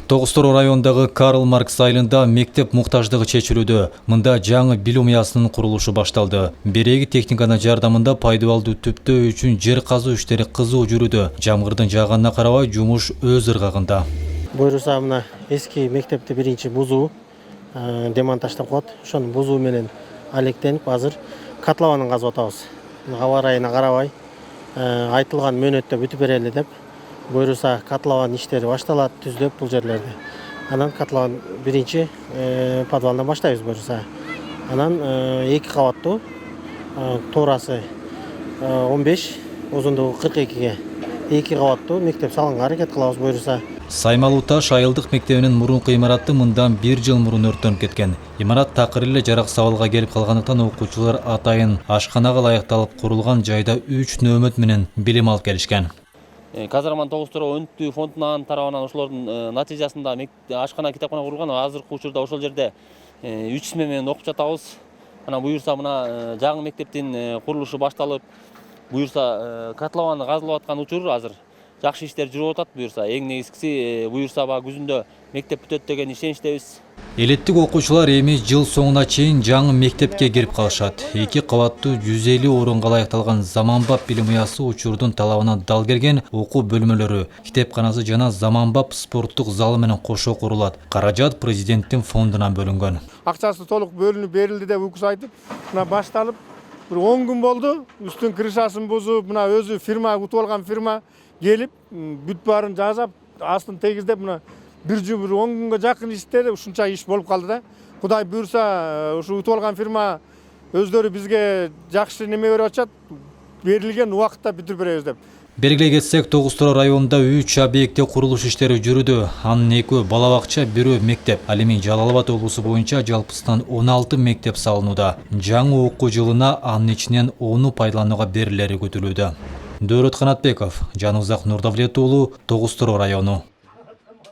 Тогуз-Тороо районундагы Карл Маркс айылында мектеп муктаждыгы чечилүүдө. Мында жаңы билим уясынын курулушу башталды. Береги техниканын жардамында пайдалуу түптөө үчүн жер казуу иштери кызуу жүрүүдө. Жамгырдын жааганына карабай жумуш өз ыргагында. Буйруса мына эски мектепти биринчи бузуу демонтаждап коет. Ошонун бузуу менен алектенип азыр котлованын казып атабыз. Аба ырайына карабай айтылган мөөнөттө бүтүп берели деп буйруса котлован иштери башталат түздөп бул жерлерди. Анан котлован биринчи подвалдан баштайбыз буйруса. Анан 2 кабаттуу тоорасы 15, узундугу 42ге 2 кабаттуу мектеп салганга аракет кылабыз буйруса. Саймалуу Таш айылдык мектебинин мурунку имараты мындан 1 жыл мурун өрттөнүп кеткен. Имарат такыр эле жарак сабалга келип калгандыктан окуучулар атайын ашканага ылайыкталып курулган жайда 3 нөөмөт менен билим алып келишкен. Казарман Тогуз-Тороо өнүктүү фондунун тарабынан ошолордун натыйжасында ашкана китепкана курулган. Азыркы учурда ошол жерде 3 сме менен окуп жатабыз. Анан буюрса мына жаңы мектептин курулушу башталып, буюрса котлован казылып аткан учур азыр жакшы иштер жүрүп атат. Буюрса эң негизгиси буюрса баа күзүндө мектеп бүтөт деген ишеничтебиз. Элеттик окуучулар эми жыл соңуна чейин жаңы мектепке кирип калышат. 2 кабаттуу 150 орунга ылайыкталган заманбап билим уясы учурдун талабына дал келген окуу бөлмөлөрү, китепканасы жана заманбап спорттук залы менен кошо курулат. Каражат президенттин фондунан бөлүнгөн. Акчасы толук бөлүнүп берилди деп укук айтып, мына башталып бир 10 күн болду. Үстүн крышасын бузуп, мына өзү фирма утуп алган фирма келип бүт баарын жазап, астын тегиздеп мына 10 күнгө жакын иштери ушунча иш болуп калды да. Кудай буйрса, ушу утуп алган фирма өздөрү бизге жакшы неме берип атышат, берилген убакытта бүтүрүп беребиз деп. Белгилей кетсек, Тогуз-Тороо районунда 3 объектте курулуш иштери жүрүүдө. Анын 2 бала бакча, 1 мектеп. Ал эми Жалал Абад облусу боюнча жалпысынан 16 мектеп салынууда. Жаңы окуу жылына анын ичинен 10 пайдаланууга берилери күтүлүүдө. Дөөрөт Канатбеков, Жанузак Нурдавлет уулу, Тогуз-Тороо району.